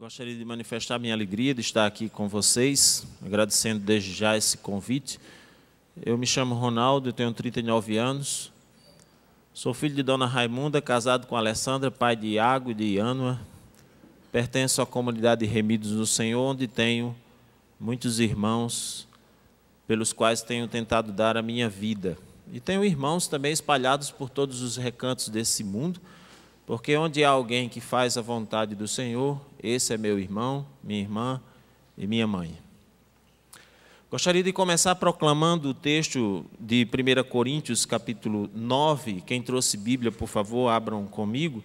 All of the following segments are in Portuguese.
Gostaria de manifestar minha alegria de estar aqui com vocês, agradecendo desde já esse convite. Eu me chamo Ronaldo, eu tenho 39 anos, sou filho de Dona Raimunda, casado com Alessandra, pai de Iago e de Iânua. Pertenço à comunidade Remidos do Senhor, onde tenho muitos irmãos pelos quais tenho tentado dar a minha vida. E tenho irmãos também espalhados por todos os recantos desse mundo, porque onde há alguém que faz a vontade do Senhor, esse é meu irmão, minha irmã e minha mãe. Gostaria de começar proclamando o texto de 1 Coríntios, capítulo 9. Quem trouxe Bíblia, por favor, abram comigo,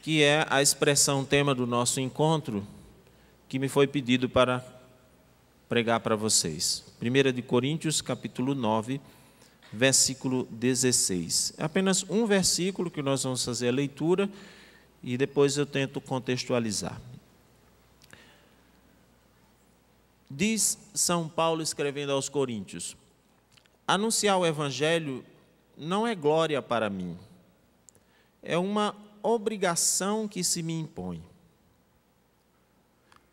que é a expressão tema do nosso encontro, que me foi pedido para pregar para vocês. 1 Coríntios, capítulo 9, versículo 16. É apenas um versículo que nós vamos fazer a leitura e depois eu tento contextualizar. Diz São Paulo escrevendo aos Coríntios: anunciar o Evangelho não é glória para mim, é uma obrigação que se me impõe.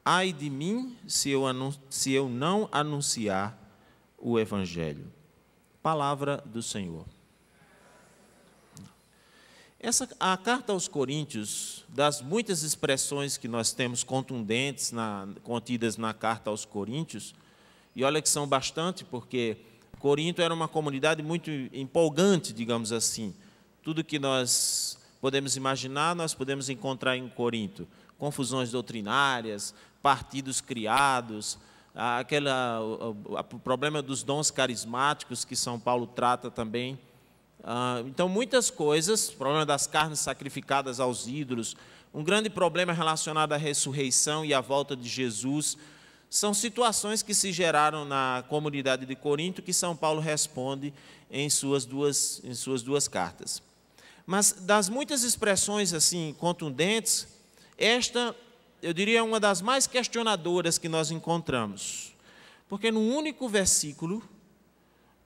Ai de mim se eu não anunciar o Evangelho. Palavra do Senhor. A carta aos Coríntios, das muitas expressões que nós temos contundentes contidas na carta aos Coríntios, e olha que são bastante, porque Corinto era uma comunidade muito empolgante, digamos assim. Tudo que nós podemos imaginar, nós podemos encontrar em Corinto. Confusões doutrinárias, partidos criados, o problema dos dons carismáticos que São Paulo trata também. Então, muitas coisas, o problema das carnes sacrificadas aos ídolos, um grande problema relacionado à ressurreição e à volta de Jesus, são situações que se geraram na comunidade de Corinto que São Paulo responde em suas duas cartas. Mas das muitas expressões assim contundentes, esta, eu diria, é uma das mais questionadoras que nós encontramos. Porque no único versículo,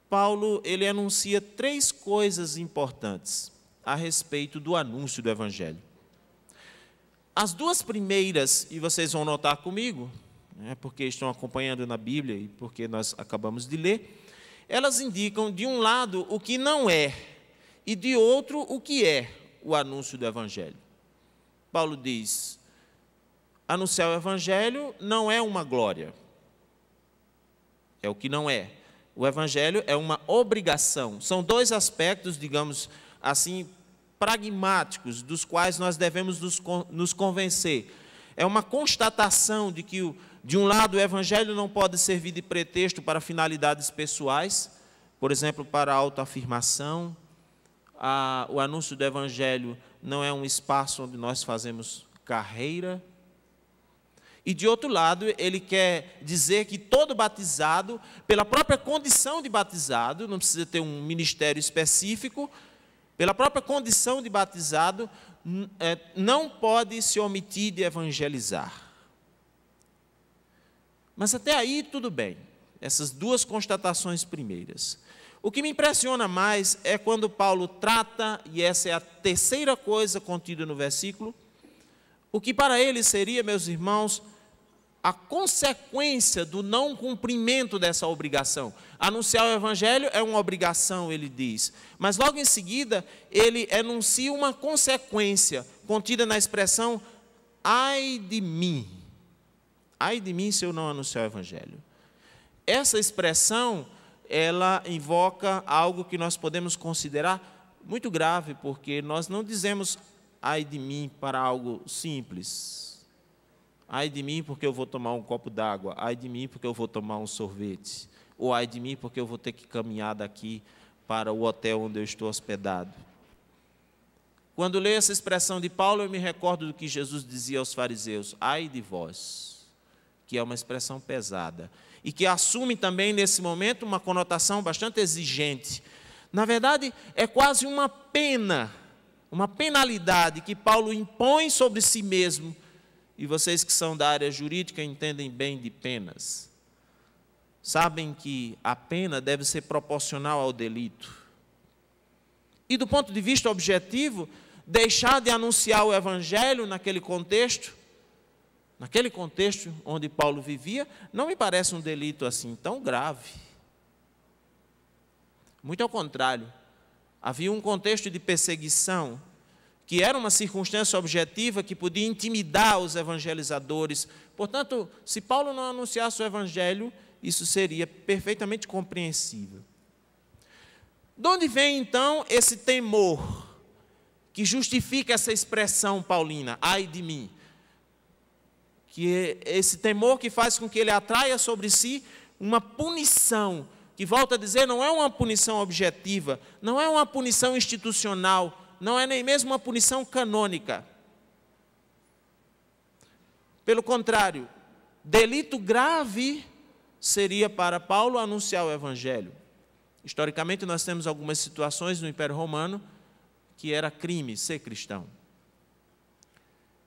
Paulo ele anuncia três coisas importantes a respeito do anúncio do Evangelho. As duas primeiras, e vocês vão notar comigo, porque estão acompanhando na Bíblia e porque nós acabamos de ler, elas indicam, de um lado, o que não é, e de outro, o que é o anúncio do Evangelho. Paulo diz: anunciar o Evangelho não é uma glória, é o que não é. O Evangelho é uma obrigação. São dois aspectos, digamos assim, pragmáticos, dos quais nós devemos nos convencer. É uma constatação de que, de um lado, o Evangelho não pode servir de pretexto para finalidades pessoais, por exemplo, para a autoafirmação. O anúncio do Evangelho não é um espaço onde nós fazemos carreira. E, de outro lado, ele quer dizer que todo batizado, pela própria condição de batizado, não precisa ter um ministério específico, pela própria condição de batizado, não pode se omitir de evangelizar. Mas até aí tudo bem, essas duas constatações primeiras. O que me impressiona mais é quando Paulo trata, e essa é a terceira coisa contida no versículo, o que para ele seria, meus irmãos, a consequência do não cumprimento dessa obrigação. Anunciar o Evangelho é uma obrigação, ele diz. Mas logo em seguida, ele enuncia uma consequência contida na expressão: ai de mim. Ai de mim se eu não anunciar o Evangelho. Essa expressão, ela invoca algo que nós podemos considerar muito grave, porque nós não dizemos ai de mim para algo simples. Ai de mim porque eu vou tomar um copo d'água. Ai de mim porque eu vou tomar um sorvete. Ou ai de mim porque eu vou ter que caminhar daqui para o hotel onde eu estou hospedado. Quando leio essa expressão de Paulo, eu me recordo do que Jesus dizia aos fariseus: ai de vós, que é uma expressão pesada. E que assume também, nesse momento, uma conotação bastante exigente. Na verdade, é quase uma pena, uma penalidade que Paulo impõe sobre si mesmo. E vocês que são da área jurídica entendem bem de penas. Sabem que a pena deve ser proporcional ao delito. E do ponto de vista objetivo, deixar de anunciar o Evangelho naquele contexto naquele contexto onde Paulo vivia, não me parece um delito assim tão grave. Muito ao contrário, havia um contexto de perseguição, que era uma circunstância objetiva que podia intimidar os evangelizadores. Portanto, se Paulo não anunciasse o evangelho, isso seria perfeitamente compreensível. De onde vem, então, esse temor que justifica essa expressão paulina, ai de mim? Que é esse temor que faz com que ele atraia sobre si uma punição, que, volta a dizer, não é uma punição objetiva, não é uma punição institucional, não é nem mesmo uma punição canônica. Pelo contrário, delito grave seria para Paulo anunciar o evangelho. Historicamente, nós temos algumas situações no Império Romano que era crime ser cristão.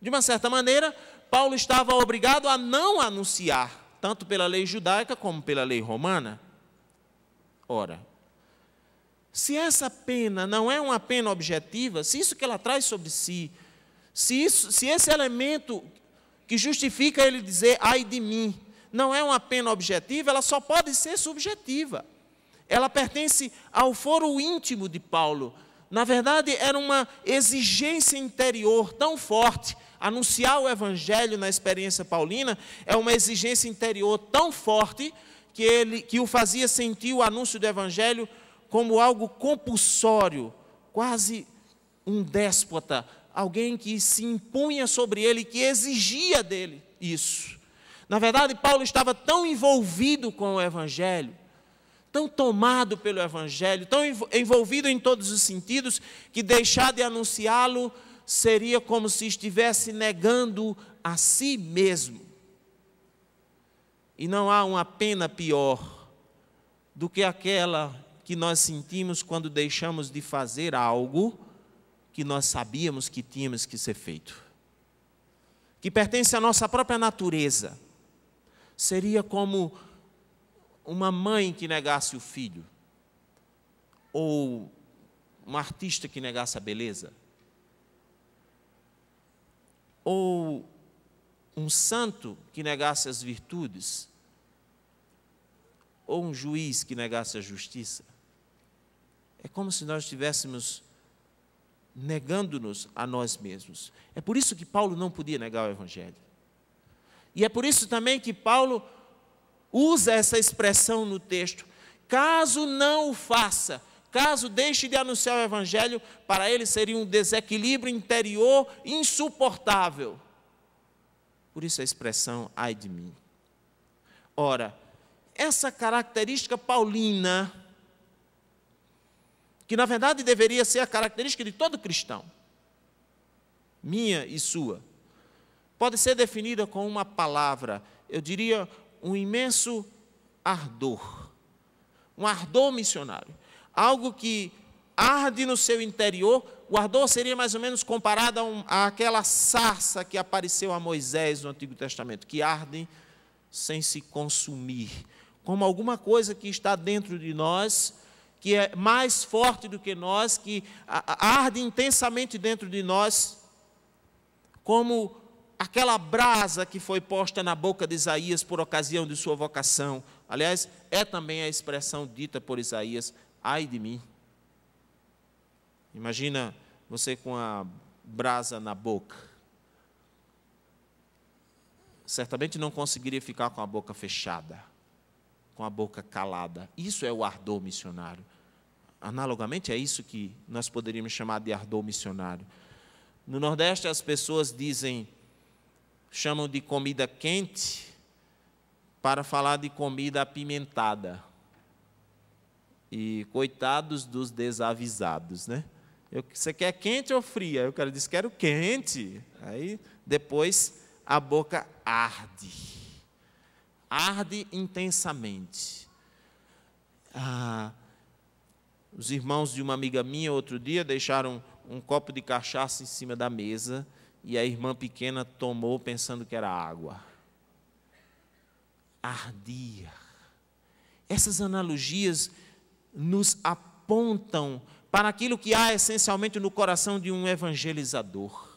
De uma certa maneira, Paulo estava obrigado a não anunciar, tanto pela lei judaica como pela lei romana. Ora, se essa pena não é uma pena objetiva, se isso que ela traz sobre si, se esse elemento que justifica ele dizer, ai de mim, não é uma pena objetiva, ela só pode ser subjetiva. Ela pertence ao foro íntimo de Paulo. Na verdade, era uma exigência interior tão forte. Anunciar o evangelho na experiência paulina é uma exigência interior tão forte que o fazia sentir o anúncio do evangelho como algo compulsório, quase um déspota, alguém que se impunha sobre ele, que exigia dele isso. Na verdade, Paulo estava tão envolvido com o evangelho, tão tomado pelo evangelho, tão envolvido em todos os sentidos, que deixar de anunciá-lo seria como se estivesse negando a si mesmo. E não há uma pena pior do que aquela que nós sentimos quando deixamos de fazer algo que nós sabíamos que tínhamos que ser feito, que pertence à nossa própria natureza. Seria como uma mãe que negasse o filho, ou um artista que negasse a beleza, ou um santo que negasse as virtudes, ou um juiz que negasse a justiça. É como se nós estivéssemos negando-nos a nós mesmos. É por isso que Paulo não podia negar o evangelho. E é por isso também que Paulo usa essa expressão no texto. Caso não o faça, caso deixe de anunciar o evangelho, para ele seria um desequilíbrio interior insuportável. Por isso a expressão, ai de mim. Ora, essa característica paulina, que na verdade deveria ser a característica de todo cristão, minha e sua, pode ser definida com uma palavra, eu diria um imenso ardor, um ardor missionário, algo que arde no seu interior. O ardor seria mais ou menos comparado àquela sarça que apareceu a Moisés no Antigo Testamento, que arde sem se consumir, como alguma coisa que está dentro de nós, que é mais forte do que nós, que arde intensamente dentro de nós, como aquela brasa que foi posta na boca de Isaías por ocasião de sua vocação. Aliás, é também a expressão dita por Isaías, ai de mim. Imagina você com a brasa na boca. Certamente não conseguiria ficar com a boca fechada, com a boca calada. Isso é o ardor missionário. Analogamente, é isso que nós poderíamos chamar de ardor missionário. No Nordeste, as pessoas chamam de comida quente para falar de comida apimentada. E coitados dos desavisados, né? Você quer quente ou fria? O cara diz, quero quente. Aí, depois, a boca arde. Arde intensamente. Os irmãos de uma amiga minha, outro dia, deixaram um copo de cachaça em cima da mesa e a irmã pequena tomou pensando que era água. Ardia. Essas analogias nos apontam para aquilo que há essencialmente no coração de um evangelizador,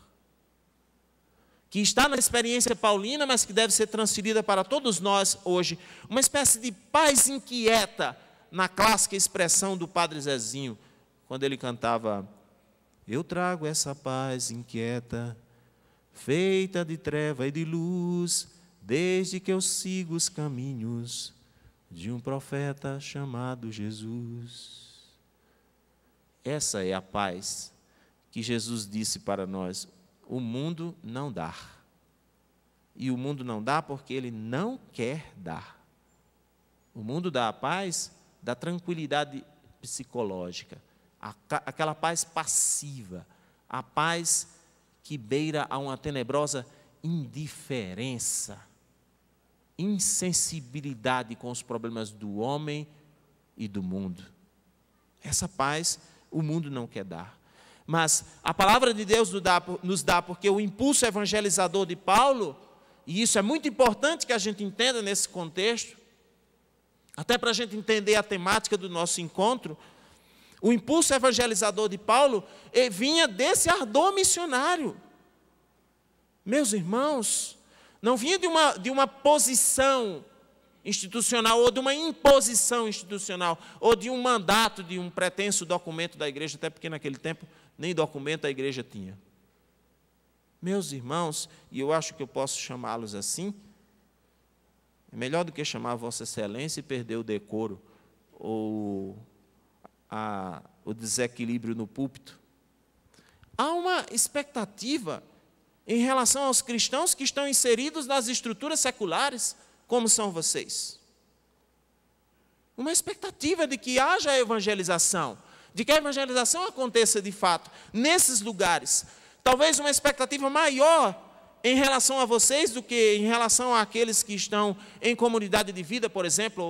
que está na experiência paulina, mas que deve ser transferida para todos nós hoje. Uma espécie de paz inquieta, na clássica expressão do Padre Zezinho, quando ele cantava: eu trago essa paz inquieta, feita de treva e de luz, desde que eu sigo os caminhos de um profeta chamado Jesus. Essa é a paz que Jesus disse para nós: o mundo não dá. E o mundo não dá porque ele não quer dar. O mundo dá a paz da tranquilidade psicológica, aquela paz passiva, a paz que beira a uma tenebrosa indiferença, insensibilidade com os problemas do homem e do mundo. Essa paz o mundo não quer dar. Mas a palavra de Deus nos dá, porque o impulso evangelizador de Paulo, e isso é muito importante que a gente entenda nesse contexto, até para a gente entender a temática do nosso encontro, o impulso evangelizador de Paulo vinha desse ardor missionário. Meus irmãos, não vinha de uma posição institucional, ou de uma imposição institucional, ou de um mandato, de um pretenso documento da igreja, até porque naquele tempo nem documento a igreja tinha. Meus irmãos, e eu acho que eu posso chamá-los assim, é melhor do que chamar Vossa Excelência e perder o decoro, ou o desequilíbrio no púlpito. Há uma expectativa em relação aos cristãos que estão inseridos nas estruturas seculares, como são vocês. Uma expectativa de que haja evangelização, de que a evangelização aconteça de fato nesses lugares. Talvez uma expectativa maior em relação a vocês do que em relação àqueles que estão em comunidade de vida, por exemplo,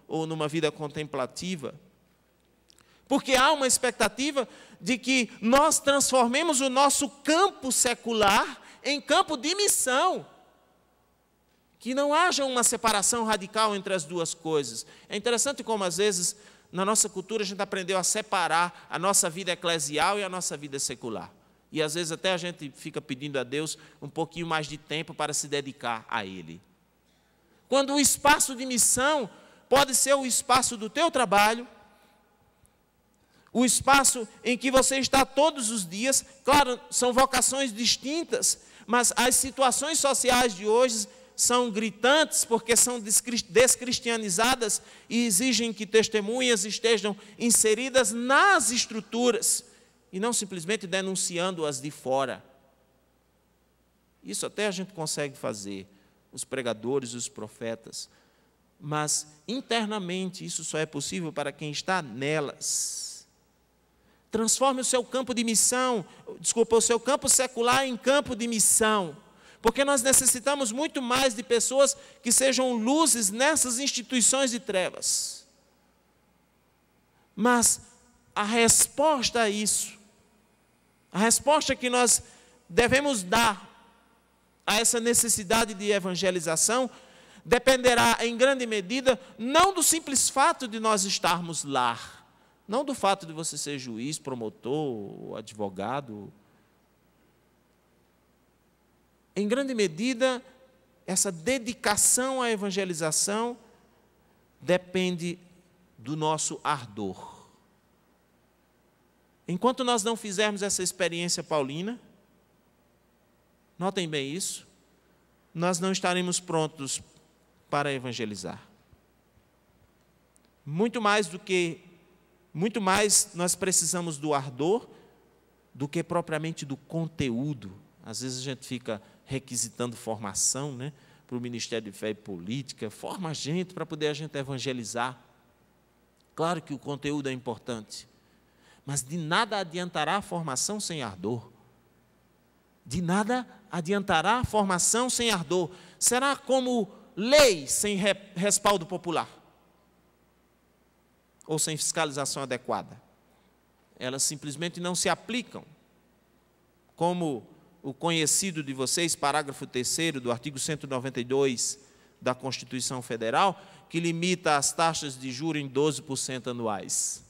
ou numa vida contemplativa. Porque há uma expectativa de que nós transformemos o nosso campo secular em campo de missão. Que não haja uma separação radical entre as duas coisas. É interessante como, às vezes, na nossa cultura, a gente aprendeu a separar a nossa vida eclesial e a nossa vida secular. E, às vezes, até a gente fica pedindo a Deus um pouquinho mais de tempo para se dedicar a Ele. Quando o espaço de missão pode ser o espaço do teu trabalho, o espaço em que você está todos os dias. Claro, são vocações distintas, mas as situações sociais de hoje são gritantes porque são descristianizadas e exigem que testemunhas estejam inseridas nas estruturas e não simplesmente denunciando-as de fora. Isso até a gente consegue fazer, os pregadores, os profetas, mas internamente isso só é possível para quem está nelas. Transforme o seu campo de missão, o seu campo secular em campo de missão, porque nós necessitamos muito mais de pessoas que sejam luzes nessas instituições de trevas. Mas a resposta a isso, a resposta que nós devemos dar a essa necessidade de evangelização, dependerá em grande medida não do simples fato de nós estarmos lá, não do fato de você ser juiz, promotor, advogado. Em grande medida, essa dedicação à evangelização depende do nosso ardor. Enquanto nós não fizermos essa experiência paulina, notem bem isso, nós não estaremos prontos para evangelizar. Muito mais nós precisamos do ardor do que propriamente do conteúdo. Às vezes a gente fica requisitando formação, né, para o Ministério de Fé e Política, forma a gente para poder a gente evangelizar. Claro que o conteúdo é importante, mas de nada adiantará a formação sem ardor. De nada adiantará a formação sem ardor. Será como lei sem respaldo popular, ou sem fiscalização adequada. Elas simplesmente não se aplicam. Como o conhecido de vocês, parágrafo 3º do artigo 192 da Constituição Federal, que limita as taxas de juros em 12% anuais.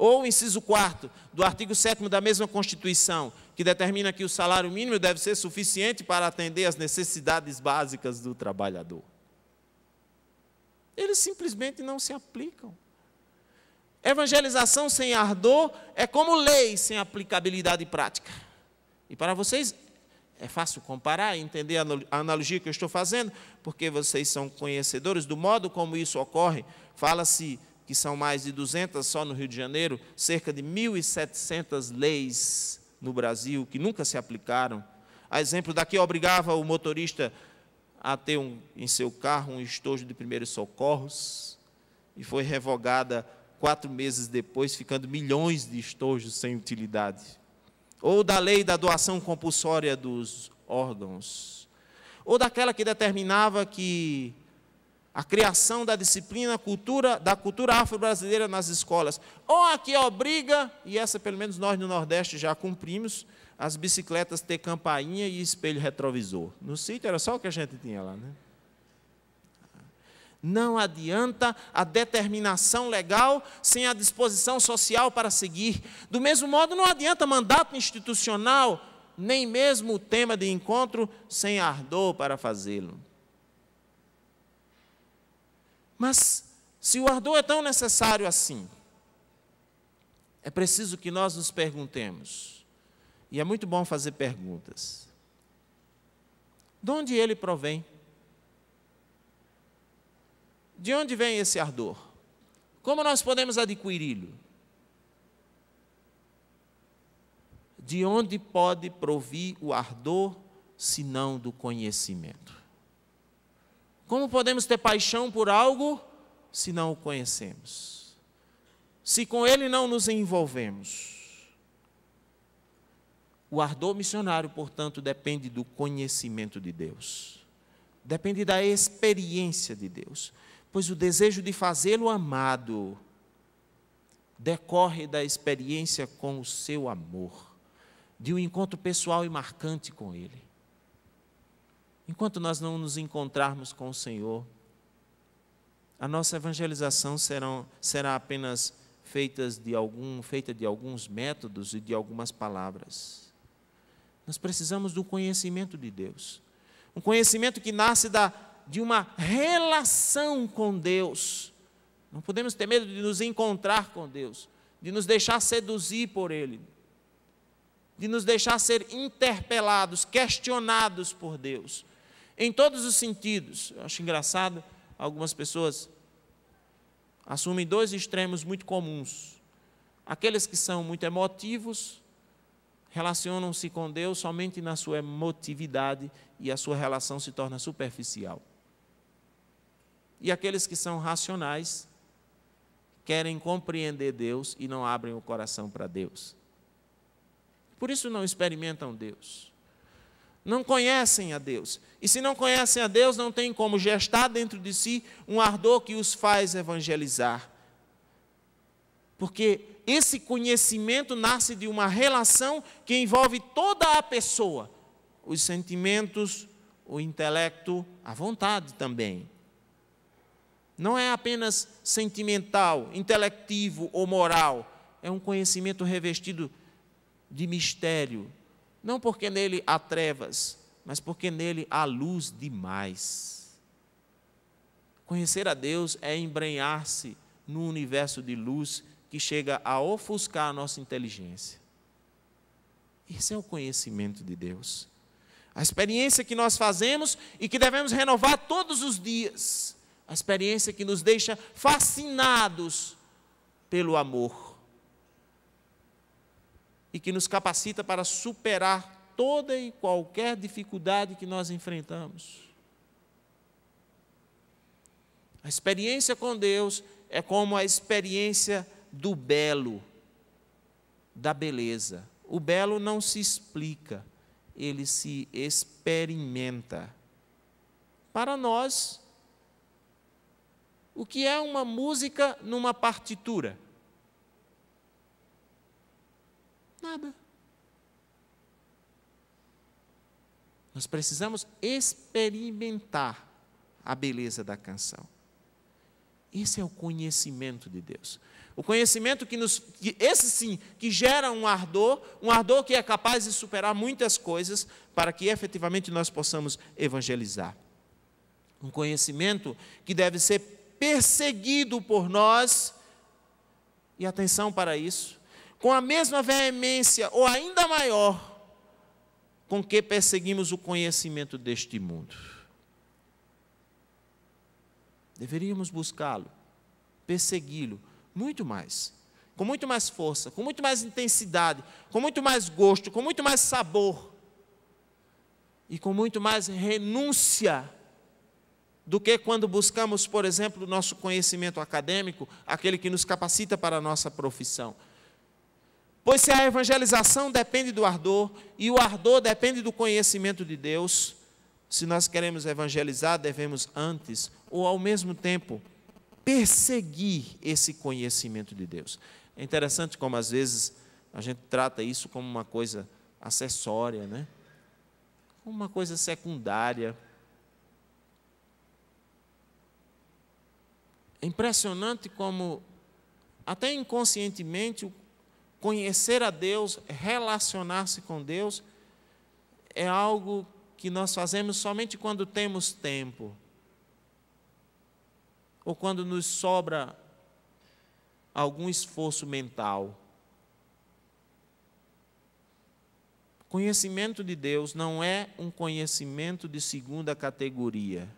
Ou o inciso 4º do artigo 7º da mesma Constituição, que determina que o salário mínimo deve ser suficiente para atender às necessidades básicas do trabalhador. Eles simplesmente não se aplicam. Evangelização sem ardor é como lei sem aplicabilidade prática. E para vocês é fácil comparar e entender a analogia que eu estou fazendo, porque vocês são conhecedores do modo como isso ocorre. Fala-se que são mais de 200 só no Rio de Janeiro, cerca de 1.700 leis no Brasil que nunca se aplicaram. A exemplo daqui, obrigava o motorista a ter em seu carro um estojo de primeiros socorros, e foi revogada 4 meses depois, ficando milhões de estojos sem utilidade. Ou da lei da doação compulsória dos órgãos, ou daquela que determinava que a criação da disciplina da cultura afro-brasileira nas escolas, ou a que obriga, e essa pelo menos nós no Nordeste já cumprimos, as bicicletas ter campainha e espelho retrovisor. No sítio era só o que a gente tinha lá, né? Não adianta a determinação legal sem a disposição social para seguir. Do mesmo modo, não adianta mandato institucional, nem mesmo o tema de encontro sem ardor para fazê-lo. Mas, se o ardor é tão necessário assim, é preciso que nós nos perguntemos, e é muito bom fazer perguntas: de onde ele provém? De onde vem esse ardor? Como nós podemos adquiri-lo? De onde pode provir o ardor, senão do conhecimento? Como podemos ter paixão por algo, se não o conhecemos? Se com ele não nos envolvemos? O ardor missionário, portanto, depende do conhecimento de Deus. Depende da experiência de Deus. Pois o desejo de fazê-lo amado decorre da experiência com o seu amor, de um encontro pessoal e marcante com Ele. Enquanto nós não nos encontrarmos com o Senhor, a nossa evangelização será apenas feita de alguns métodos e de algumas palavras. Nós precisamos do conhecimento de Deus, um conhecimento que nasce de uma relação com Deus. Não podemos ter medo de nos encontrar com Deus, de nos deixar seduzir por Ele, de nos deixar ser interpelados, questionados por Deus, em todos os sentidos. Eu acho engraçado, algumas pessoas assumem 2 extremos muito comuns. Aqueles que são muito emotivos, relacionam-se com Deus somente na sua emotividade e a sua relação se torna superficial. E aqueles que são racionais querem compreender Deus e não abrem o coração para Deus. Por isso não experimentam Deus. Não conhecem a Deus. E se não conhecem a Deus, não tem como gestar dentro de si um ardor que os faz evangelizar. Porque esse conhecimento nasce de uma relação que envolve toda a pessoa. Os sentimentos, o intelecto, a vontade também. Não é apenas sentimental, intelectivo ou moral. É um conhecimento revestido de mistério. Não porque nele há trevas, mas porque nele há luz demais. Conhecer a Deus é embrenhar-se num universo de luz que chega a ofuscar a nossa inteligência. Esse é o conhecimento de Deus. A experiência que nós fazemos e que devemos renovar todos os dias. A experiência que nos deixa fascinados pelo amor. E que nos capacita para superar toda e qualquer dificuldade que nós enfrentamos. A experiência com Deus é como a experiência do belo, da beleza. O belo não se explica, ele se experimenta. Para nós, o que é uma música numa partitura? Nada. Nós precisamos experimentar a beleza da canção. Esse é o conhecimento de Deus. O conhecimento esse sim, que gera um ardor que é capaz de superar muitas coisas para que efetivamente nós possamos evangelizar. Um conhecimento que deve ser perseguido por nós, e atenção para isso, com a mesma veemência ou ainda maior com que perseguimos o conhecimento deste mundo. Deveríamos buscá-lo, persegui-lo, muito mais, com muito mais força, com muito mais intensidade, com muito mais gosto, com muito mais sabor e com muito mais renúncia do que quando buscamos, por exemplo, o nosso conhecimento acadêmico, aquele que nos capacita para a nossa profissão. Pois se a evangelização depende do ardor e o ardor depende do conhecimento de Deus, se nós queremos evangelizar, devemos antes ou ao mesmo tempo perseguir esse conhecimento de Deus. É interessante como às vezes a gente trata isso como uma coisa acessória, né? Como uma coisa secundária. É impressionante como, até inconscientemente, conhecer a Deus, relacionar-se com Deus, é algo que nós fazemos somente quando temos tempo, ou quando nos sobra algum esforço mental. Conhecimento de Deus não é um conhecimento de segunda categoria,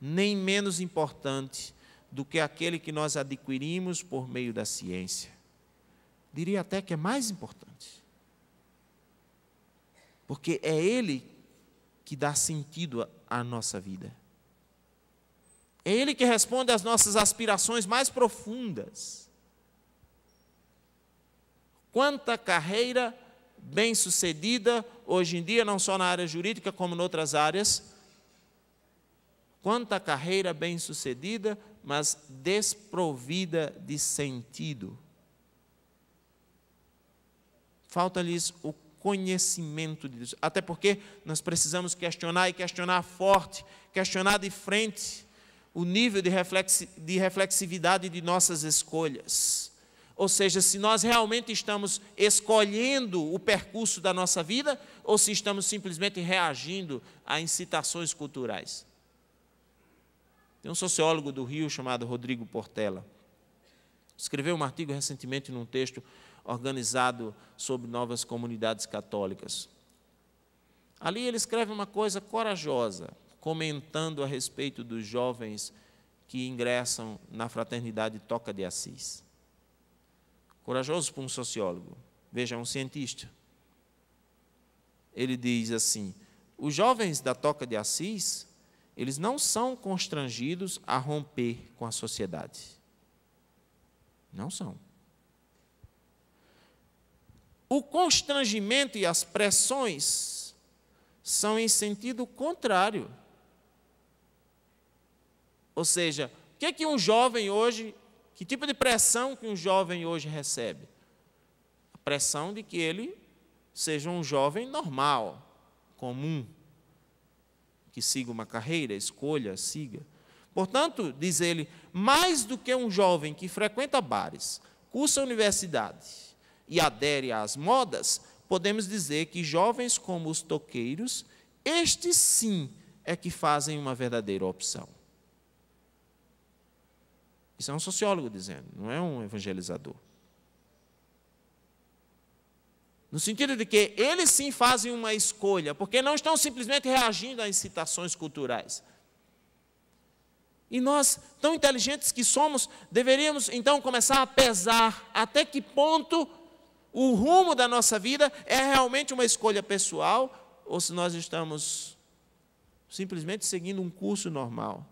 nem menos importante do que aquele que nós adquirimos por meio da ciência. Diria até que é mais importante, porque é ele que dá sentido à nossa vida. É ele que responde às nossas aspirações mais profundas. Quanta carreira bem-sucedida, hoje em dia, não só na área jurídica, como em outras áreas. Quanta carreira bem-sucedida, mas desprovida de sentido. Falta-lhes o conhecimento de Deus. Até porque nós precisamos questionar, e questionar forte, questionar de frente o nível de reflexividade de nossas escolhas. Ou seja, se nós realmente estamos escolhendo o percurso da nossa vida, ou se estamos simplesmente reagindo a incitações culturais. Tem um sociólogo do Rio chamado Rodrigo Portela. Escreveu um artigo recentemente num texto organizado sobre novas comunidades católicas. Ali ele escreve uma coisa corajosa, comentando a respeito dos jovens que ingressam na fraternidade Toca de Assis. Corajoso para um sociólogo. Veja, um cientista. Ele diz assim: os jovens da Toca de Assis, eles não são constrangidos a romper com a sociedade. Não são. O constrangimento e as pressões são em sentido contrário. Ou seja, o que é que um jovem hoje, que tipo de pressão que um jovem hoje recebe? A pressão de que ele seja um jovem normal, comum, que siga uma carreira, escolha, siga. Portanto, diz ele, mais do que um jovem que frequenta bares, cursa universidade e adere às modas, podemos dizer que jovens como os toqueiros, estes sim é que fazem uma verdadeira opção. Isso é um sociólogo dizendo, não é um evangelizador. No sentido de que eles sim fazem uma escolha, porque não estão simplesmente reagindo a incitações culturais. E nós, tão inteligentes que somos, deveríamos então começar a pesar até que ponto o rumo da nossa vida é realmente uma escolha pessoal, ou se nós estamos simplesmente seguindo um curso normal.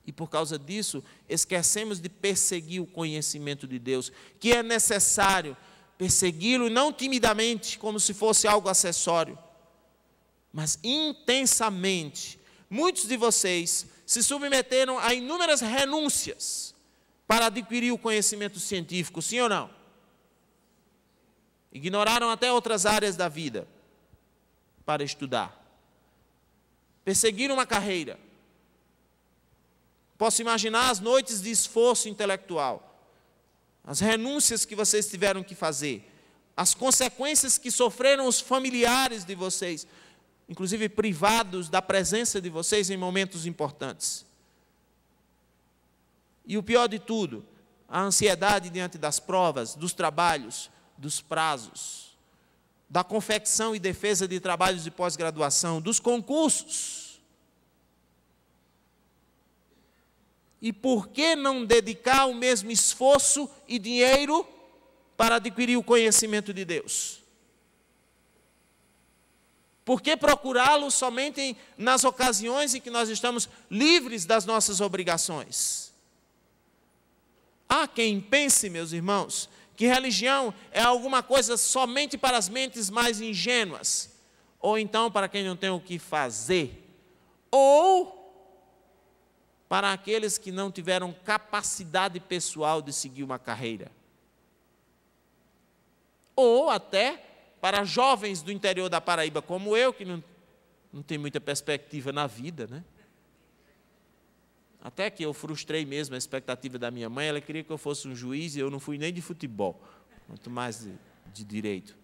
E por causa disso, esquecemos de perseguir o conhecimento de Deus, que é necessário persegui-lo não timidamente, como se fosse algo acessório, mas intensamente. Muitos de vocês se submeteram a inúmeras renúncias para adquirir o conhecimento científico, sim ou não? Ignoraram até outras áreas da vida para estudar. Perseguiram uma carreira. Posso imaginar as noites de esforço intelectual, as renúncias que vocês tiveram que fazer, as consequências que sofreram os familiares de vocês, inclusive privados da presença de vocês em momentos importantes. E o pior de tudo, a ansiedade diante das provas, dos trabalhos, dos prazos, da confecção e defesa de trabalhos de pós-graduação, dos concursos. E por que não dedicar o mesmo esforço e dinheiro para adquirir o conhecimento de Deus? Por que procurá-lo somente nas ocasiões em que nós estamos livres das nossas obrigações? Há quem pense, meus irmãos, que religião é alguma coisa somente para as mentes mais ingênuas, ou então para quem não tem o que fazer, ou para aqueles que não tiveram capacidade pessoal de seguir uma carreira, ou até para jovens do interior da Paraíba, como eu, que não tem muita perspectiva na vida, né? Até que eu frustrei mesmo a expectativa da minha mãe, ela queria que eu fosse um juiz e eu não fui nem de futebol, muito mais de direito.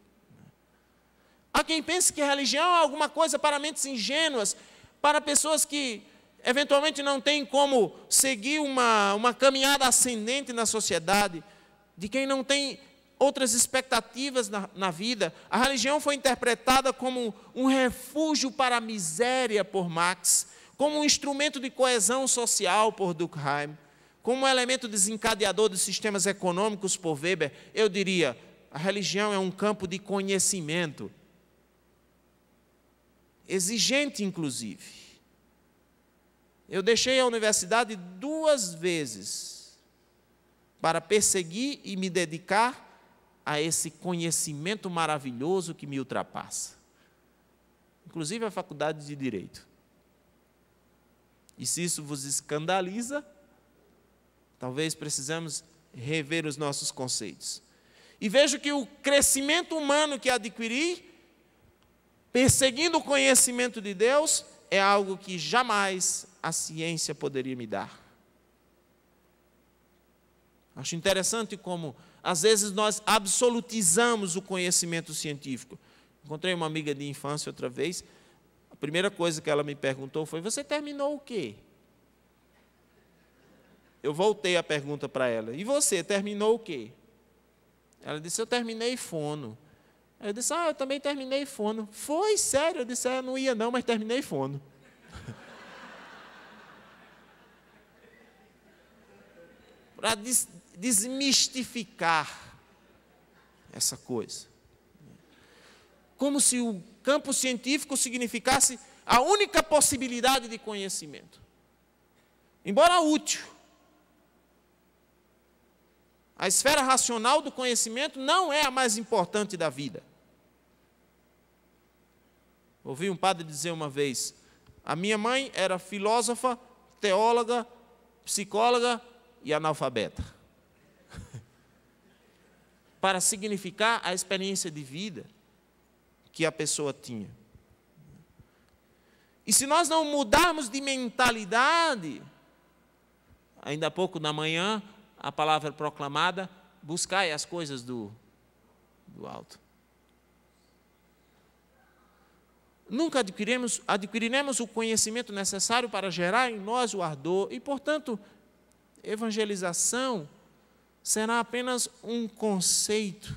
Há quem pense que a religião é alguma coisa para mentes ingênuas, para pessoas que eventualmente não têm como seguir uma caminhada ascendente na sociedade, de quem não tem outras expectativas na vida. A religião foi interpretada como um refúgio para a miséria por Marx, como um instrumento de coesão social por Durkheim, como um elemento desencadeador de sistemas econômicos por Weber. Eu diria, a religião é um campo de conhecimento, exigente inclusive. Eu deixei a universidade 2 vezes para perseguir e me dedicar a esse conhecimento maravilhoso que me ultrapassa, inclusive a faculdade de Direito. E se isso vos escandaliza, talvez precisamos rever os nossos conceitos. E vejo que o crescimento humano que adquiri, perseguindo o conhecimento de Deus, é algo que jamais a ciência poderia me dar. Acho interessante como, às vezes, nós absolutizamos o conhecimento científico. Encontrei uma amiga de infância outra vez. A primeira coisa que ela me perguntou foi: você terminou o quê? Eu voltei a pergunta para ela: e você, terminou o quê? Ela disse: eu terminei fono. Eu disse: eu também terminei fono. Foi? Sério? Eu disse: eu não ia não, mas terminei fono. Para desmistificar essa coisa. Como se o campo científico significasse a única possibilidade de conhecimento. Embora útil, a esfera racional do conhecimento não é a mais importante da vida. Ouvi um padre dizer uma vez: a minha mãe era filósofa, teóloga, psicóloga e analfabeta. Para significar a experiência de vida que a pessoa tinha. E se nós não mudarmos de mentalidade, ainda há pouco da manhã, a palavra proclamada: buscai as coisas do alto. Nunca adquiriremos o conhecimento necessário para gerar em nós o ardor e, portanto, evangelização será apenas um conceito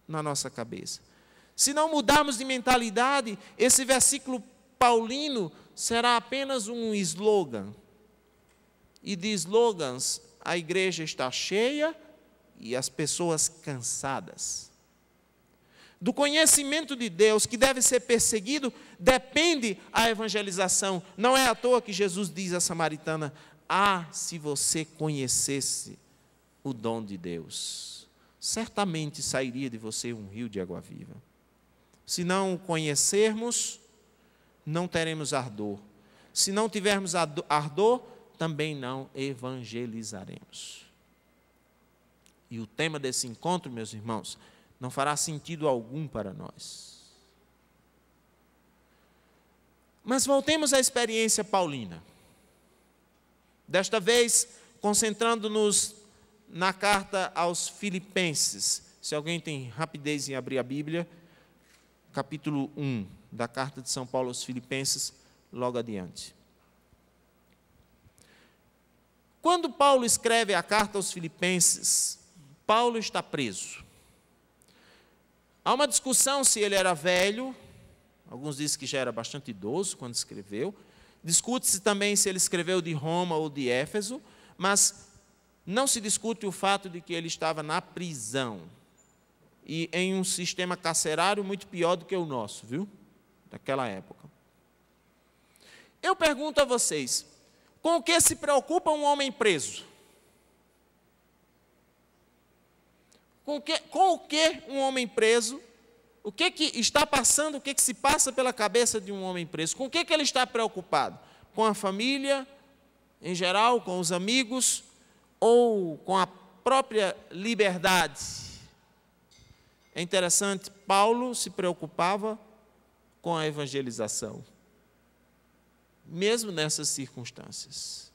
na nossa cabeça. Se não mudarmos de mentalidade, esse versículo paulino será apenas um slogan. E de slogans a igreja está cheia e as pessoas cansadas. Do conhecimento de Deus, que deve ser perseguido, depende a evangelização. Não é à toa que Jesus diz à samaritana: se você conhecesse o dom de Deus, certamente sairia de você um rio de água viva. Se não o conhecermos, não teremos ardor. Se não tivermos ardor, também não evangelizaremos. E o tema desse encontro, meus irmãos, não fará sentido algum para nós. Mas voltemos à experiência paulina. Desta vez, concentrando-nos na carta aos Filipenses. Se alguém tem rapidez em abrir a Bíblia, capítulo 1 da carta de São Paulo aos Filipenses, logo adiante. Quando Paulo escreve a carta aos Filipenses, Paulo está preso. Há uma discussão se ele era velho, alguns dizem que já era bastante idoso quando escreveu. Discute-se também se ele escreveu de Roma ou de Éfeso, mas não se discute o fato de que ele estava na prisão e em um sistema carcerário muito pior do que o nosso, viu? Daquela época. Eu pergunto a vocês, com o que se preocupa um homem preso? Com o que um homem preso, o que está passando, o que se passa pela cabeça de um homem preso? Com o que ele está preocupado? Com a família, em geral, com os amigos, ou com a própria liberdade? É interessante, Paulo se preocupava com a evangelização, mesmo nessas circunstâncias.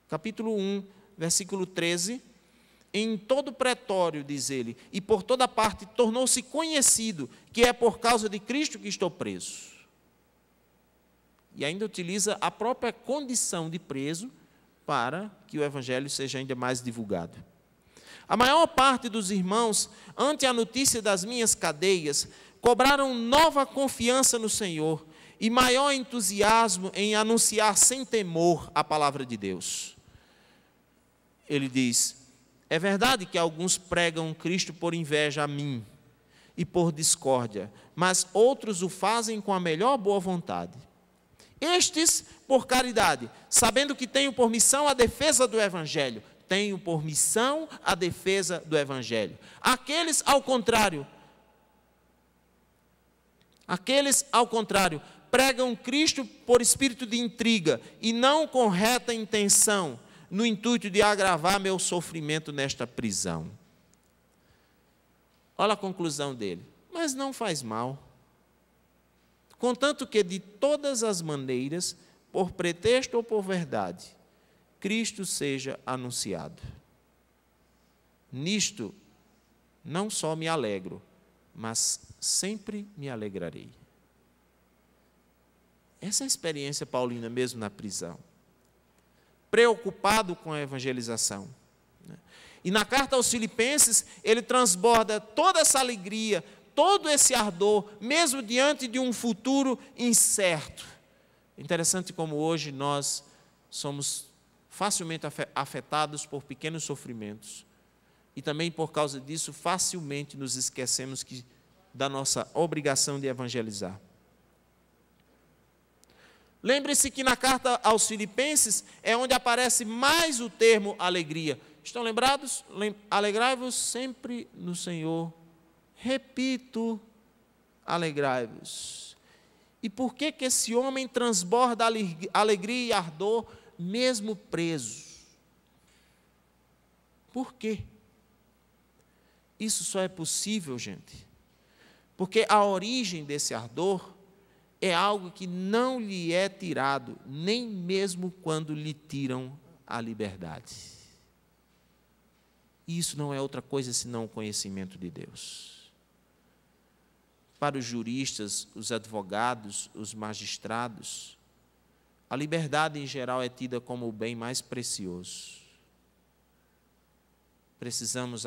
Capítulo 1, versículo 13, em todo pretório, diz ele, e por toda parte tornou-se conhecido que é por causa de Cristo que estou preso. E ainda utiliza a própria condição de preso para que o evangelho seja ainda mais divulgado. A maior parte dos irmãos, ante a notícia das minhas cadeias, cobraram nova confiança no Senhor e maior entusiasmo em anunciar sem temor a palavra de Deus. Ele diz: é verdade que alguns pregam Cristo por inveja a mim e por discórdia, mas outros o fazem com a melhor boa vontade. Estes, por caridade, sabendo que tenho por missão a defesa do Evangelho. Tenho por missão a defesa do Evangelho. Aqueles, ao contrário, pregam Cristo por espírito de intriga e não com reta intenção, no intuito de agravar meu sofrimento nesta prisão. Olha a conclusão dele. Mas não faz mal. Contanto que de todas as maneiras, por pretexto ou por verdade, Cristo seja anunciado. Nisto, não só me alegro, mas sempre me alegrarei. Essa é a experiência paulina mesmo na prisão. Preocupado com a evangelização. E na carta aos Filipenses, ele transborda toda essa alegria, todo esse ardor, mesmo diante de um futuro incerto. Interessante como hoje nós somos facilmente afetados por pequenos sofrimentos. E também por causa disso, facilmente nos esquecemos da nossa obrigação de evangelizar. Lembre-se que na carta aos Filipenses é onde aparece mais o termo alegria. Estão lembrados? Alegrai-vos sempre no Senhor. Repito, alegrai-vos. E por que esse homem transborda alegria e ardor, mesmo preso? Por quê? Isso só é possível, gente, porque a origem desse ardor é algo que não lhe é tirado, nem mesmo quando lhe tiram a liberdade. E isso não é outra coisa senão o conhecimento de Deus. Para os juristas, os advogados, os magistrados, a liberdade em geral é tida como o bem mais precioso. Precisamos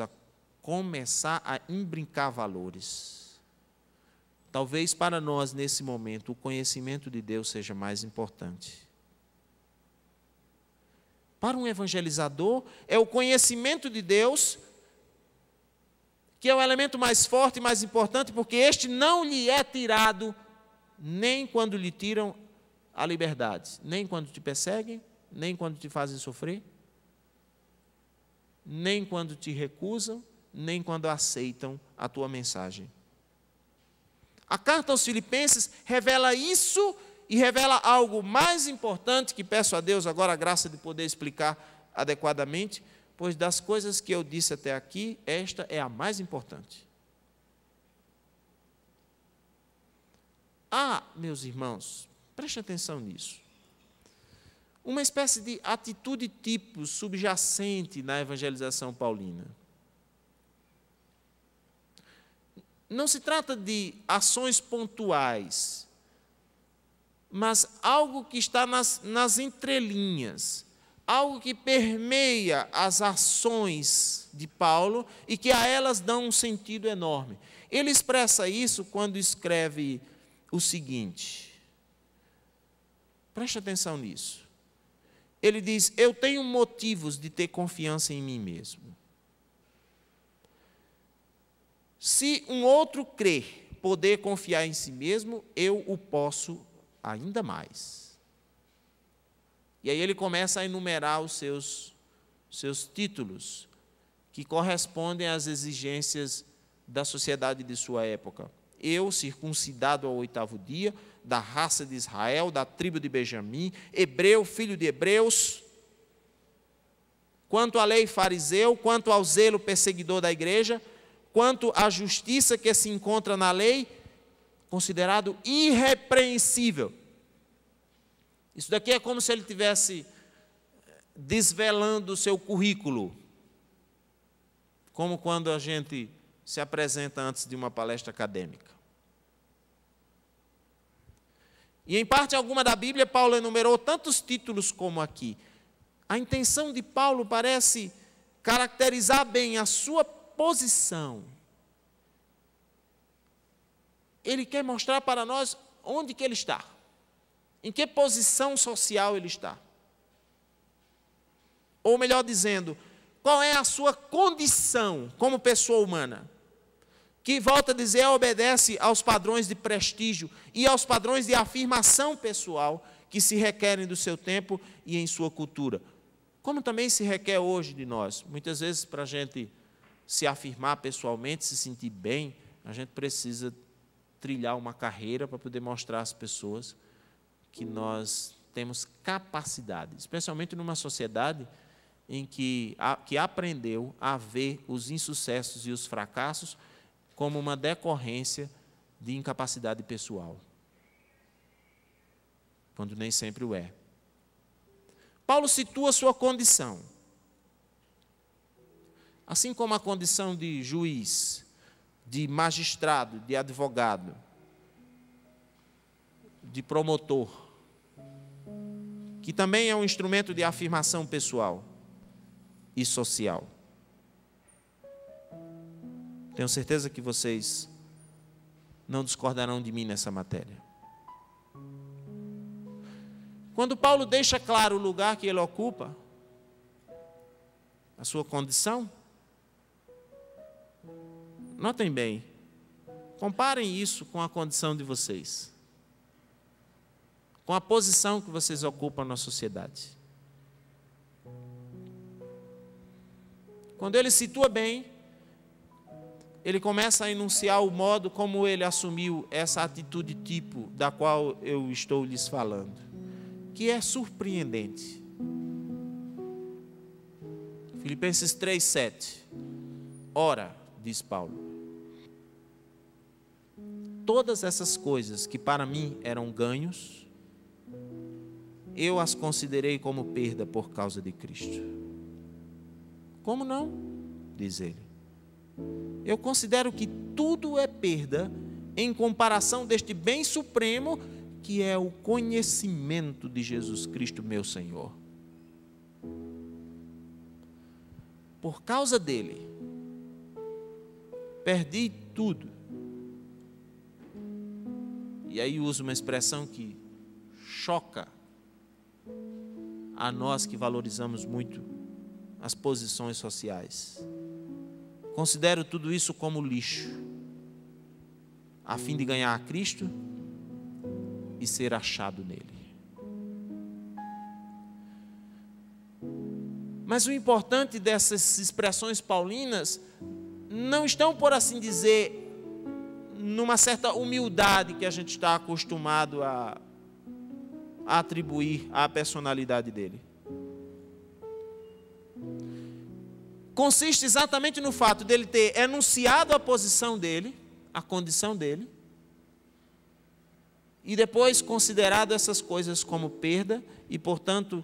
começar a imbrincar valores. Talvez para nós, nesse momento, o conhecimento de Deus seja mais importante. Para um evangelizador, é o conhecimento de Deus que é o elemento mais forte e mais importante, porque este não lhe é tirado nem quando lhe tiram a liberdade, nem quando te perseguem, nem quando te fazem sofrer, nem quando te recusam, nem quando aceitam a tua mensagem. A carta aos Filipenses revela isso e revela algo mais importante, que peço a Deus agora a graça de poder explicar adequadamente, pois das coisas que eu disse até aqui, esta é a mais importante. Meus irmãos, prestem atenção nisso. uma espécie de atitude tipo subjacente na evangelização paulina. Não se trata de ações pontuais, mas algo que está nas entrelinhas, algo que permeia as ações de Paulo e que a elas dão um sentido enorme. Ele expressa isso quando escreve o seguinte, preste atenção nisso. Ele diz: eu tenho motivos de ter confiança em mim mesmo. Se um outro crer poder confiar em si mesmo, eu o posso ainda mais. E aí ele começa a enumerar os seus títulos, que correspondem às exigências da sociedade de sua época. Eu, circuncidado ao 8º dia, da raça de Israel, da tribo de Benjamim, hebreu, filho de hebreus, quanto à lei fariseu, quanto ao zelo perseguidor da igreja, quanto à justiça que se encontra na lei, considerado irrepreensível. Isso daqui é como se ele estivesse desvelando o seu currículo, como quando a gente se apresenta antes de uma palestra acadêmica. E em parte alguma da Bíblia, Paulo enumerou tantos títulos como aqui. A intenção de Paulo parece caracterizar bem a sua posição. Ele quer mostrar para nós onde que ele está, em que posição social ele está. Ou melhor dizendo, qual é a sua condição como pessoa humana, que, volta a dizer, obedece aos padrões de prestígio e aos padrões de afirmação pessoal que se requerem do seu tempo e em sua cultura. Como também se requer hoje de nós. Muitas vezes, para a gente se afirmar pessoalmente, se sentir bem, a gente precisa trilhar uma carreira para poder mostrar às pessoas que nós temos capacidade, especialmente numa sociedade em que aprendeu a ver os insucessos e os fracassos como uma decorrência de incapacidade pessoal, quando nem sempre o é. Paulo situa sua condição, assim como a condição de juiz, de magistrado, de advogado, de promotor, que também é um instrumento de afirmação pessoal e social. Tenho certeza que vocês não discordarão de mim nessa matéria. Quando Paulo deixa claro o lugar que ele ocupa, a sua condição, notem bem, comparem isso com a condição de vocês, com a posição que vocês ocupam na sociedade. Quando ele situa bem, ele começa a enunciar o modo como ele assumiu essa atitude tipo da qual eu estou lhes falando, que é surpreendente. Filipenses 3:7. Ora, diz Paulo, todas essas coisas que para mim eram ganhos, eu as considerei como perda por causa de Cristo. Como não? Diz ele. Eu considero que tudo é perda em comparação deste bem supremo que é o conhecimento de Jesus Cristo, meu Senhor. Por causa dele, perdi tudo. E aí uso uma expressão que choca a nós que valorizamos muito as posições sociais. Considero tudo isso como lixo, a fim de ganhar a Cristo e ser achado nele. Mas o importante dessas expressões paulinas não estão, por assim dizer, numa certa humildade que a gente está acostumado a atribuir à personalidade dele. Consiste exatamente no fato dele ter enunciado a posição dele, a condição dele, e depois considerado essas coisas como perda e, portanto,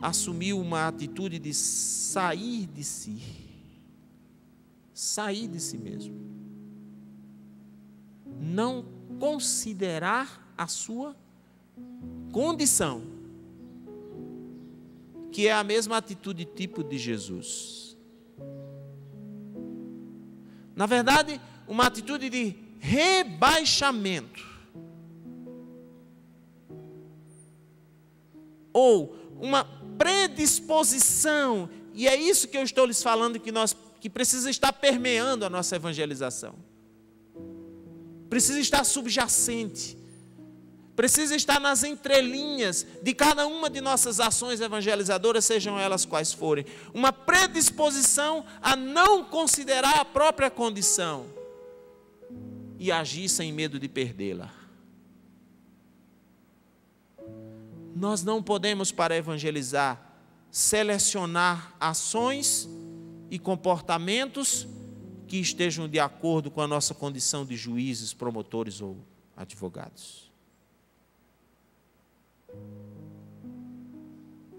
assumiu uma atitude de sair de si. Sair de si mesmo. Não considerar a sua condição, que é a mesma atitude tipo de Jesus. Na verdade, uma atitude de rebaixamento. Ou uma predisposição, e é isso que eu estou lhes falando que precisa estar permeando a nossa evangelização. Precisa estar subjacente. Precisa estar nas entrelinhas de cada uma de nossas ações evangelizadoras, sejam elas quais forem. Uma predisposição a não considerar a própria condição e agir sem medo de perdê-la. Nós não podemos, para evangelizar, selecionar ações e comportamentos que estejam de acordo com a nossa condição de juízes, promotores ou advogados.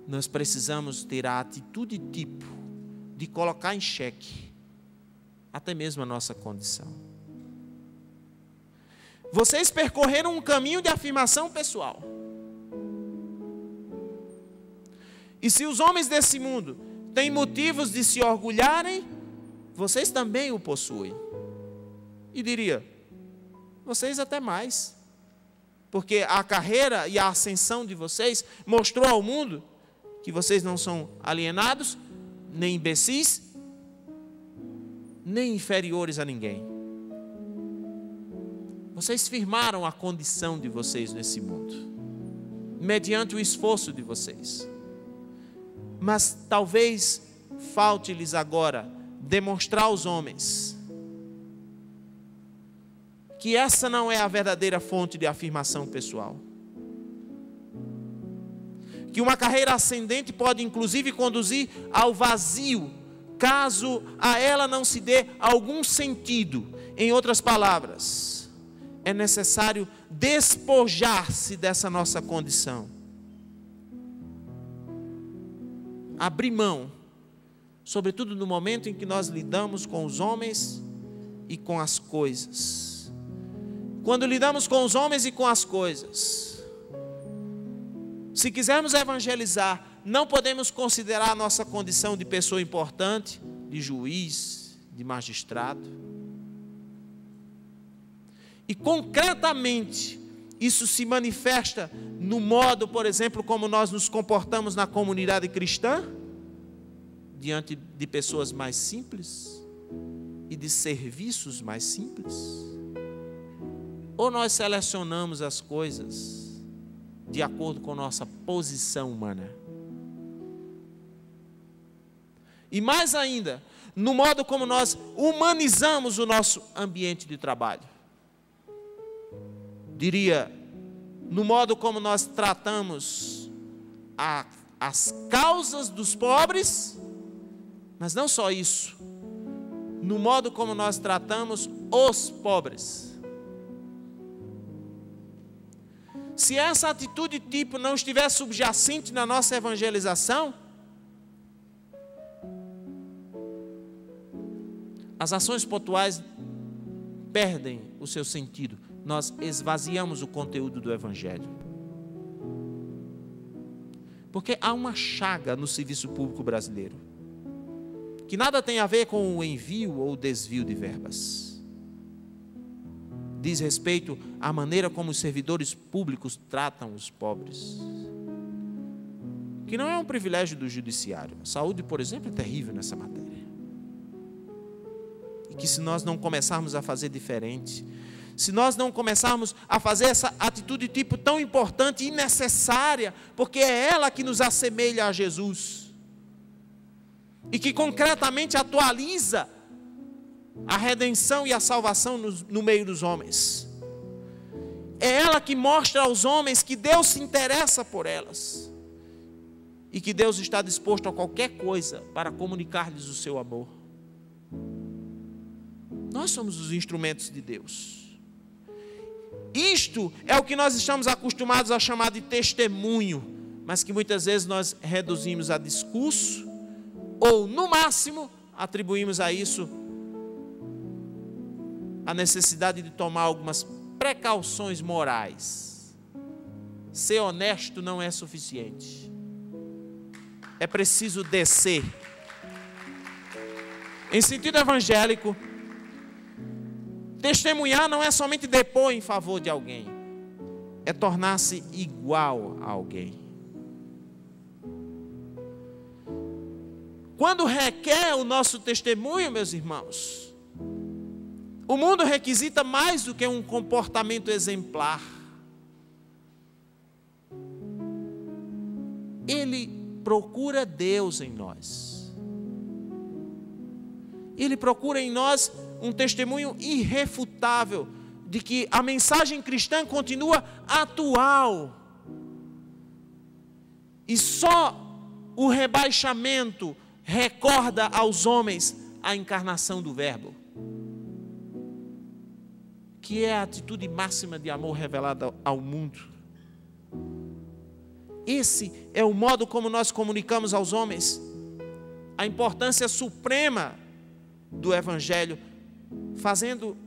Nós precisamos ter a atitude tipo de colocar em xeque até mesmo a nossa condição. Vocês percorreram um caminho de afirmação pessoal. E se os homens desse mundo têm motivos de se orgulharem, vocês também o possuem. E diria, vocês até mais. Porque a carreira e a ascensão de vocês mostrou ao mundo que vocês não são alienados, nem imbecis, nem inferiores a ninguém. Vocês firmaram a condição de vocês nesse mundo, mediante o esforço de vocês. Mas talvez falte-lhes agora demonstrar aos homens que essa não é a verdadeira fonte de afirmação pessoal. Que uma carreira ascendente pode inclusive conduzir ao vazio, caso a ela não se dê algum sentido. Em outras palavras, é necessário despojar-se dessa nossa condição. Abrir mão, sobretudo no momento em que nós lidamos com os homens e com as coisas. Quando lidamos com os homens e com as coisas, se quisermos evangelizar, não podemos considerar a nossa condição de pessoa importante, de juiz, de magistrado. E concretamente, isso se manifesta no modo, por exemplo, como nós nos comportamos na comunidade cristã, diante de pessoas mais simples e de serviços mais simples. Ou nós selecionamos as coisas de acordo com nossa posição humana. E mais ainda, no modo como nós humanizamos o nosso ambiente de trabalho. Diria, no modo como nós tratamos as causas dos pobres, mas não só isso, no modo como nós tratamos os pobres. Se essa atitude tipo não estiver subjacente na nossa evangelização, as ações pontuais perdem o seu sentido. Nós esvaziamos o conteúdo do Evangelho. Porque há uma chaga no serviço público brasileiro, que nada tem a ver com o envio ou o desvio de verbas. Diz respeito à maneira como os servidores públicos tratam os pobres. Que não é um privilégio do judiciário. A saúde, por exemplo, é terrível nessa matéria. E que se nós não começarmos a fazer diferente, se nós não começarmos a fazer essa atitude tipo tão importante e necessária, porque é ela que nos assemelha a Jesus, e que concretamente atualiza a redenção e a salvação no meio dos homens. É ela que mostra aos homens que Deus se interessa por elas, e que Deus está disposto a qualquer coisa para comunicar-lhes o seu amor. Nós somos os instrumentos de Deus. Isto é o que nós estamos acostumados a chamar de testemunho, mas que muitas vezes nós reduzimos a discurso, ou, no máximo, atribuímos a isso a necessidade de tomar algumas precauções morais. Ser honesto não é suficiente. É preciso descer. Em sentido evangélico, testemunhar não é somente depor em favor de alguém, é tornar-se igual a alguém. Quando requer o nosso testemunho, meus irmãos, o mundo requisita mais do que um comportamento exemplar. Ele procura Deus em nós. Ele procura em nós um testemunho irrefutável de que a mensagem cristã continua atual. E só o rebaixamento recorda aos homens a encarnação do Verbo, que é a atitude máxima de amor revelada ao mundo. Esse é o modo como nós comunicamos aos homens a importância suprema do Evangelho, fazendo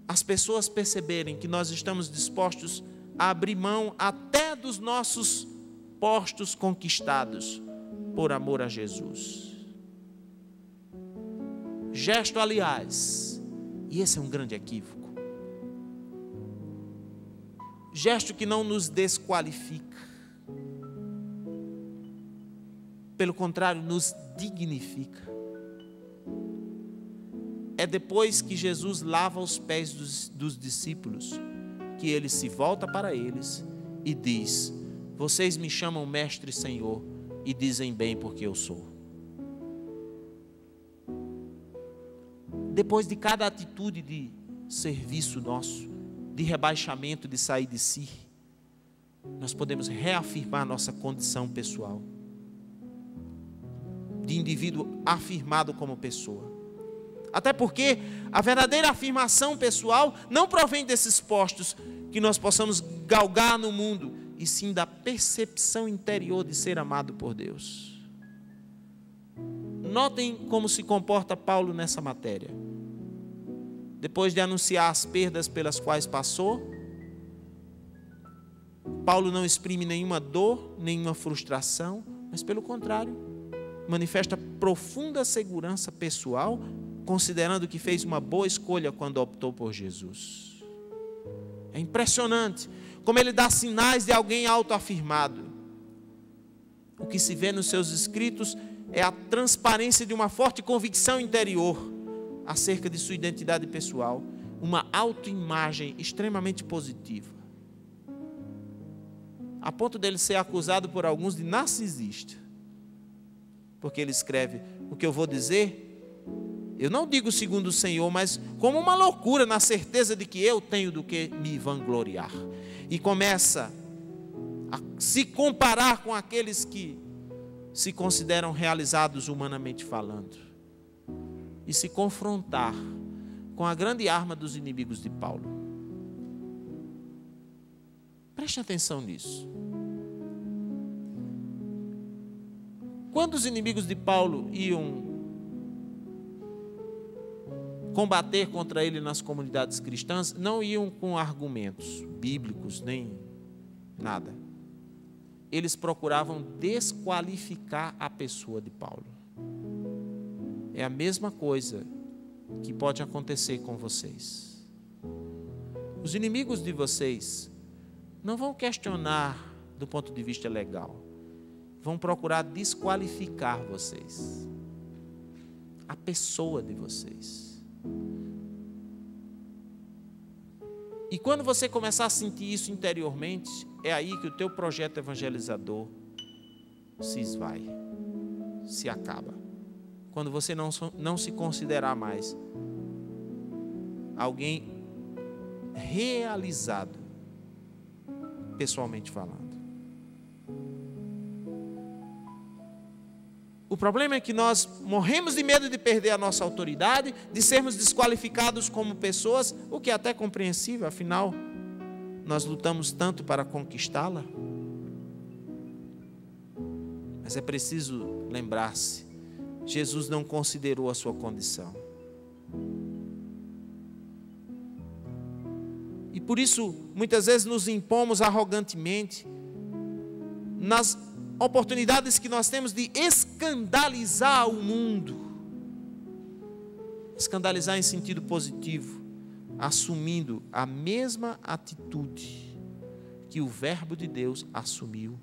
as pessoas perceberem que nós estamos dispostos a abrir mão até dos nossos postos conquistados por amor a Jesus. Gesto, aliás, e esse é um grande equívoco, gesto que não nos desqualifica, pelo contrário, nos dignifica. É depois que Jesus lava os pés dos discípulos que ele se volta para eles e diz: vocês me chamam mestre e Senhor e dizem bem porque eu sou. Depois de cada atitude de serviço nosso, de rebaixamento, de sair de si, nós podemos reafirmar nossa condição pessoal, de indivíduo afirmado como pessoa. Até porque a verdadeira afirmação pessoal não provém desses postos que nós possamos galgar no mundo, e sim da percepção interior de ser amado por Deus. Notem como se comporta Paulo nessa matéria. Depois de anunciar as perdas pelas quais passou, Paulo não exprime nenhuma dor, nenhuma frustração, mas pelo contrário, manifesta profunda segurança pessoal, considerando que fez uma boa escolha quando optou por Jesus. É impressionante como ele dá sinais de alguém autoafirmado. O que se vê nos seus escritos é a transparência de uma forte convicção interior acerca de sua identidade pessoal, uma autoimagem extremamente positiva, a ponto dele ser acusado por alguns de narcisista, porque ele escreve: o que eu vou dizer, eu não digo segundo o Senhor, mas como uma loucura, na certeza de que eu tenho do que me vangloriar. E começa a se comparar com aqueles que se consideram realizados humanamente falando, e se confrontar com a grande arma dos inimigos de Paulo. Preste atenção nisso. Quando os inimigos de Paulo iam combater contra ele nas comunidades cristãs, não iam com argumentos bíblicos, nem nada. Eles procuravam desqualificar a pessoa de Paulo. É a mesma coisa que pode acontecer com vocês. Os inimigos de vocês não vão questionar do ponto de vista legal, vão procurar desqualificar vocês, a pessoa de vocês. E quando você começar a sentir isso interiormente, é aí que o teu projeto evangelizador se esvai, se acaba. Quando você não se considerar mais alguém realizado, pessoalmente falando. O problema é que nós morremos de medo de perder a nossa autoridade, de sermos desqualificados como pessoas, o que é até compreensível, afinal, nós lutamos tanto para conquistá-la. Mas é preciso lembrar-se, Jesus não considerou a sua condição. E por isso, muitas vezes nos impomos arrogantemente nas oportunidades que nós temos de escandalizar o mundo. Escandalizar em sentido positivo, assumindo a mesma atitude que o Verbo de Deus assumiu,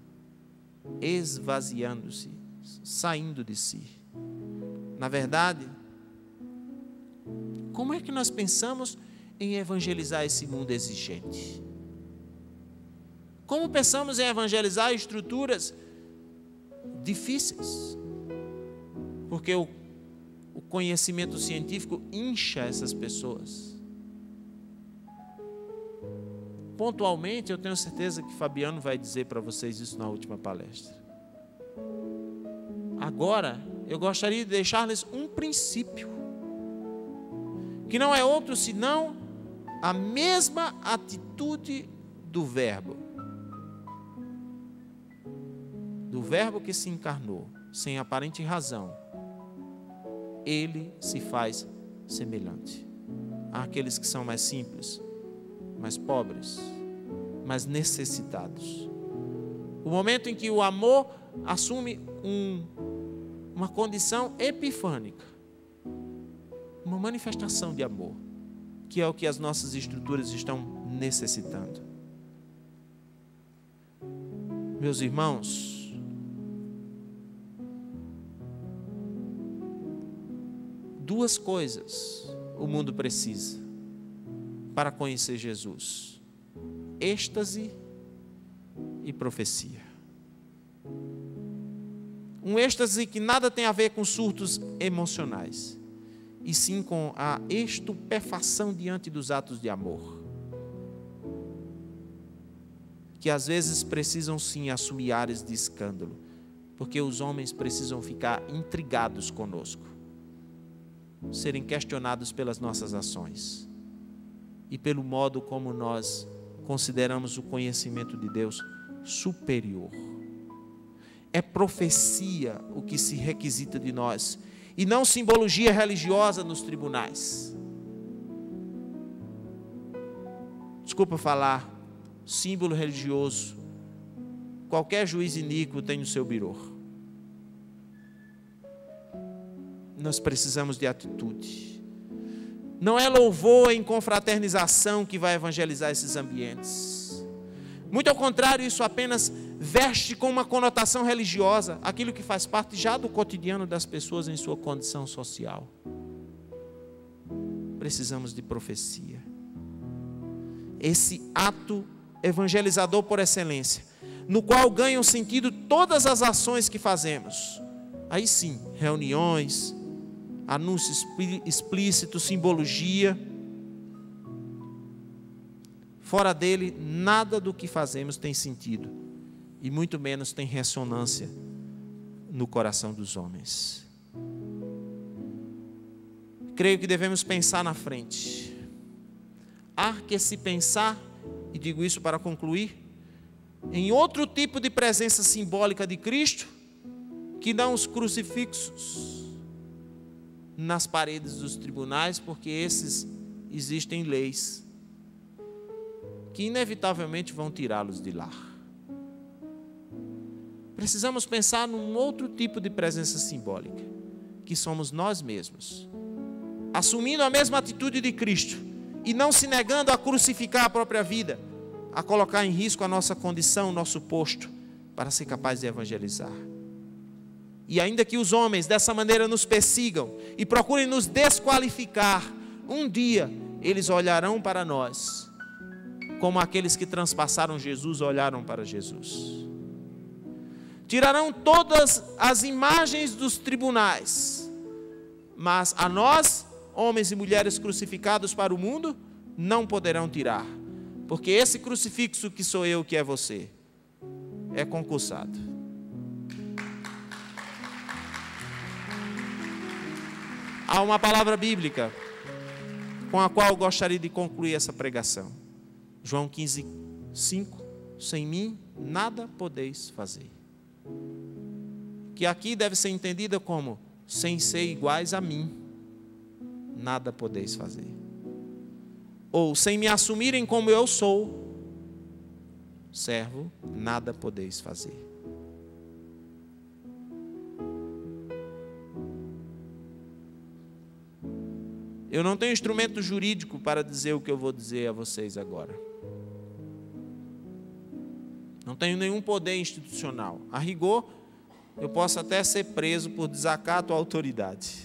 esvaziando-se, saindo de si. Na verdade, como é que nós pensamos em evangelizar esse mundo exigente? Como pensamos em evangelizar estruturas difíceis? Porque o conhecimento científico incha essas pessoas. Pontualmente, eu tenho certeza que Fabiano vai dizer para vocês isso na última palestra. Agora, eu gostaria de deixar-lhes um princípio, que não é outro senão a mesma atitude do Verbo. Do Verbo que se encarnou, sem aparente razão, ele se faz semelhante àqueles que são mais simples, mais pobres, mais necessitados. O momento em que o amor assume uma condição epifânica, uma manifestação de amor, que é o que as nossas estruturas estão necessitando. Meus irmãos, duas coisas o mundo precisa para conhecer Jesus: êxtase e profecia. Um êxtase que nada tem a ver com surtos emocionais, e sim com a estupefação diante dos atos de amor, que às vezes precisam sim assumir áreas de escândalo, porque os homens precisam ficar intrigados conosco, serem questionados pelas nossas ações e pelo modo como nós consideramos o conhecimento de Deus superior. É profecia o que se requisita de nós, e não simbologia religiosa nos tribunais. Desculpa falar, símbolo religioso, qualquer juiz iníquo tem no seu birô. Nós precisamos de atitude. Não é louvor em confraternização que vai evangelizar esses ambientes. Muito ao contrário, isso apenas veste com uma conotação religiosa aquilo que faz parte já do cotidiano das pessoas em sua condição social. Precisamos de profecia. Esse ato evangelizador por excelência, no qual ganham sentido todas as ações que fazemos. Aí sim, reuniões, anúncio explícito, simbologia. Fora dele, nada do que fazemos tem sentido, e muito menos tem ressonância no coração dos homens. Creio que devemos pensar na frente. Há que se pensar, e digo isso para concluir, em outro tipo de presença simbólica de Cristo, que não os crucifixos nas paredes dos tribunais, porque esses existem leis que inevitavelmente vão tirá-los de lá. Precisamos pensar num outro tipo de presença simbólica, que somos nós mesmos, assumindo a mesma atitude de Cristo e não se negando a crucificar a própria vida, a colocar em risco a nossa condição, o nosso posto, para ser capaz de evangelizar. E ainda que os homens dessa maneira nos persigam e procurem nos desqualificar, um dia eles olharão para nós como aqueles que transpassaram Jesus olharam para Jesus. Tirarão todas as imagens dos tribunais, mas a nós, homens e mulheres crucificados para o mundo, não poderão tirar, porque esse crucifixo que sou eu, que é você, é concursado. Há uma palavra bíblica com a qual eu gostaria de concluir essa pregação. João 15:5, sem mim nada podeis fazer. que aqui deve ser entendida como: sem ser iguais a mim, nada podeis fazer. Ou, sem me assumirem como eu sou, servo, nada podeis fazer. Eu não tenho instrumento jurídico para dizer o que eu vou dizer a vocês agora. Não tenho nenhum poder institucional. A rigor, eu posso até ser preso por desacato à autoridade,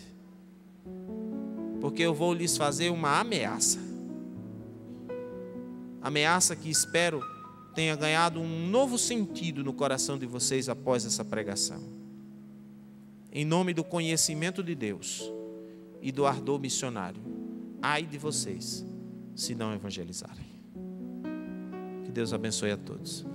porque eu vou lhes fazer uma ameaça. Ameaça que espero tenha ganhado um novo sentido no coração de vocês após essa pregação. Em nome do conhecimento de Deus e do ardor missionário, ai de vocês se não evangelizarem. Que Deus abençoe a todos.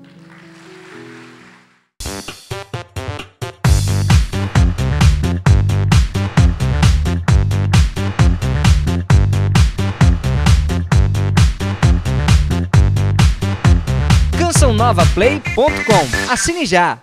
CançãoNovaPlay.com. Assine já!